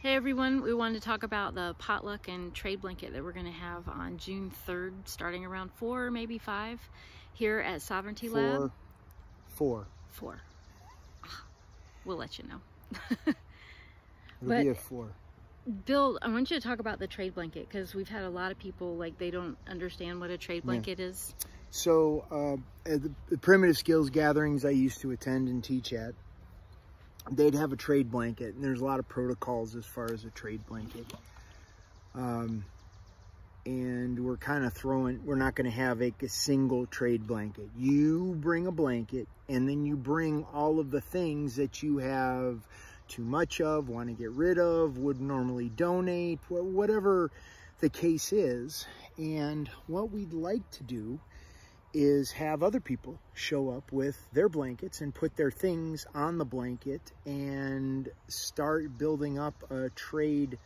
Hey everyone, we wanted to talk about the potluck and trade blanket that we're going to have on June 3rd, starting around 4, maybe 5, here at Sovereignty Lab. 4. We'll let you know. It'll be at 4. Bill, I want you to talk about the trade blanket, because we've had a lot of people, like, they don't understand what a trade blanket is. So at the primitive skills gatherings I used to attend and teach at, they'd have a trade blanket, and there's a lot of protocols as far as a trade blanket. And we're kind of we're not going to have a single trade blanket. You bring a blanket, and then you bring all of the things that you have too much of, want to get rid of, would normally donate, whatever the case is. And what we'd like to do is have other people show up with their blankets and put their things on the blanket and start building up a trade,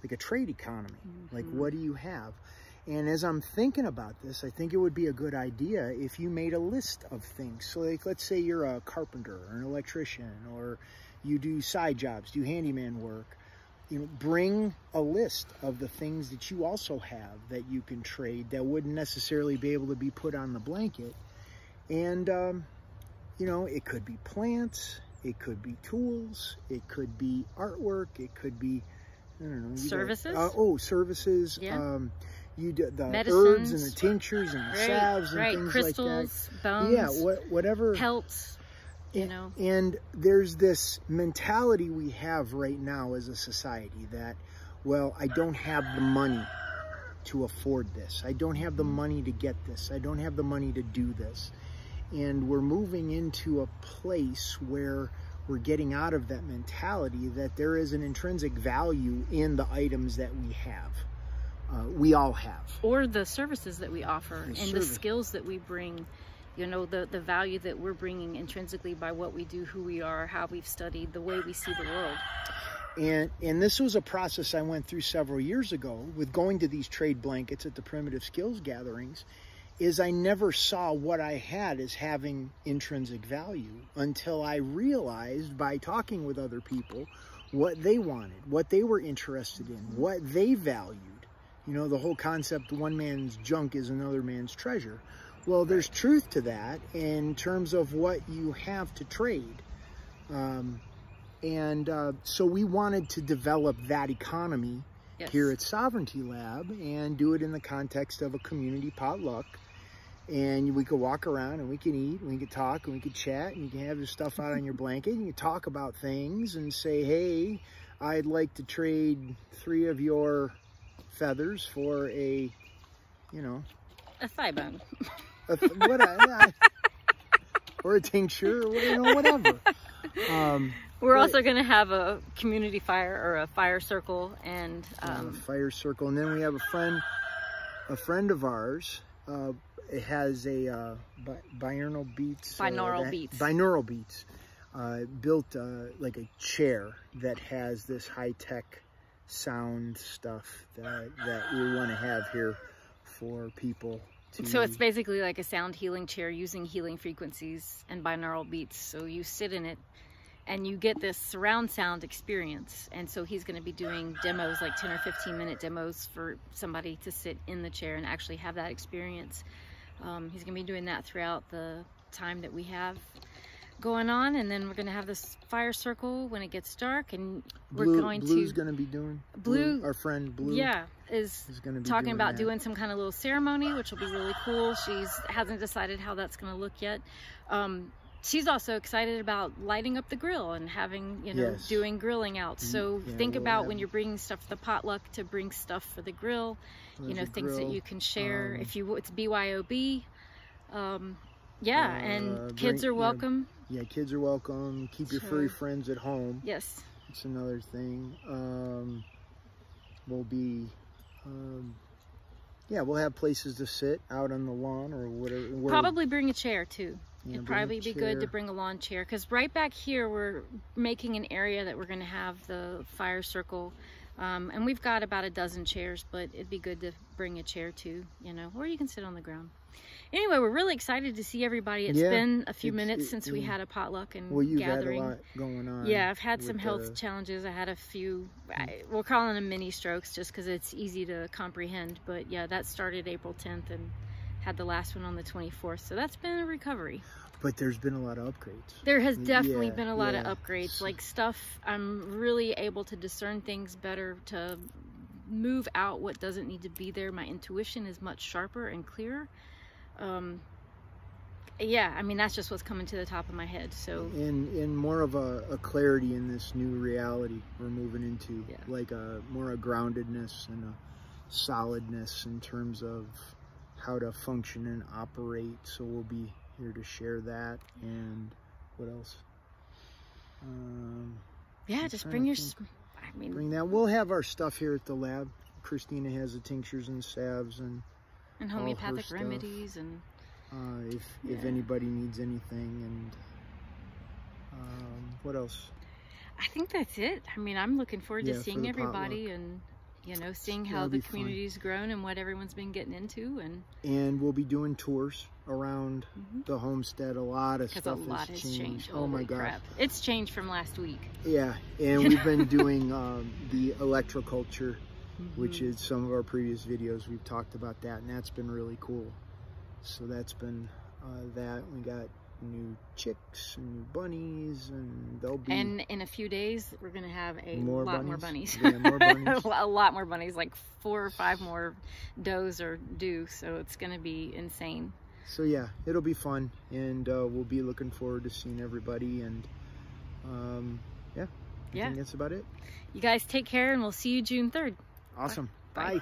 like a trade economy. Like, what do you have? And as I'm thinking about this, I think it would be a good idea if you made a list of things. So like, let's say you're a carpenter or an electrician, or you do side jobs, do handyman work. You know, bring a list of the things that you also have that you can trade that wouldn't necessarily be able to be put on the blanket. And, you know, it could be plants, it could be tools, it could be artwork, it could be, I don't know. Services? Services. Yeah. You do the medicines, herbs and the tinctures and the salves and things crystals, like that. bones, Yeah, whatever. pelts. You know. And there's this mentality we have right now as a society that, well, I don't have the money to afford this. I don't have the money to get this. I don't have the money to do this. And we're moving into a place where we're getting out of that mentality that there is an intrinsic value in the items that we have. We all have. Or the services that we offer and the skills that we bring. You know, the value that we're bringing intrinsically by what we do, who we are, how we've studied, the way we see the world. And this was a process I went through several years ago with going to these trade blankets at the primitive skills gatherings, is I never saw what I had as having intrinsic value until I realized by talking with other people what they wanted, what they were interested in, what they valued. You know, the whole concept, one man's junk is another man's treasure. Well, there's truth to that in terms of what you have to trade. So we wanted to develop that economy here at Sovereignty Lab and do it in the context of a community potluck. And we could walk around and we can eat and we could talk and we could chat, and you can have your stuff out on your blanket and you talk about things and say, hey, I'd like to trade 3 of your feathers for a, you know, a thigh bone. Or a tincture, or, you know, whatever. We're also going to have a community fire, or a fire circle, and a fire circle, and then we have a friend of ours. It has a binaural beats. Binaural beats. Built like a chair that has this high-tech sound stuff that we want to have here for people. So it's basically like a sound healing chair using healing frequencies and binaural beats. So you sit in it and you get this surround sound experience. And so he's going to be doing demos, like 10 or 15 minute demos for somebody to sit in the chair and actually have that experience. He's going to be doing that throughout the time that we have going on, and then we're going to have this fire circle when it gets dark, and Blue's going to be doing our friend Blue, is going to be talking about doing some kind of little ceremony, which will be really cool. She hasn't decided how that's going to look yet. She's also excited about lighting up the grill and having, you know, doing grilling out. So think about when you're bringing stuff for the potluck, to bring stuff for the grill, you know, things that you can share. If you, it's BYOB. And kids are welcome. Yeah, kids are welcome. Keep your furry friends at home. Yes. It's another thing. We'll be, we'll have places to sit out on the lawn or whatever. Probably bring a chair too. It'd probably be good to bring a lawn chair, because right back here we're making an area that we're going to have the fire circle, and we've got about a dozen chairs, but it'd be good to bring a chair too, you know, or you can sit on the ground. Anyway, we're really excited to see everybody. It's been a few minutes since we had a potluck and gathering. Had a lot going on. Yeah, I've had some health challenges. I had a few, we're calling them mini strokes just because it's easy to comprehend. But yeah, that started April 10th and had the last one on the 24th. So that's been a recovery. But there's been a lot of upgrades. There has definitely been a lot of upgrades. Like stuff, I'm really able to discern things better, to move out what doesn't need to be there. My intuition is much sharper and clearer. Yeah, I mean, that's just what's coming to the top of my head. So and more of a clarity in this new reality we're moving into, like more a groundedness and a solidness in terms of how to function and operate. So we'll be here to share that. And what else? Yeah, just bring your, bring that. We'll have our stuff here at the lab. Christina has the tinctures and salves and homeopathic remedies, and if anybody needs anything. And what else? I think that's it. I mean, I'm looking forward to seeing everybody potluck. And you know, seeing how the community's grown and what everyone's been getting into. And we'll be doing tours around the homestead. A lot of stuff has changed. Oh my God, it's changed from last week. Yeah, and we've been doing the electroculture, which is some of our previous videos. We've talked about that, and that's been really cool. So that's been that. We got new chicks and new bunnies, and they'll be. And in a few days, we're gonna have a lot more bunnies. Yeah, more bunnies. A lot more bunnies, like 4 or 5 more does are due. So it's gonna be insane. So yeah, it'll be fun, and we'll be looking forward to seeing everybody. And I think that's about it. You guys take care, and we'll see you June 3rd. Awesome. Bye.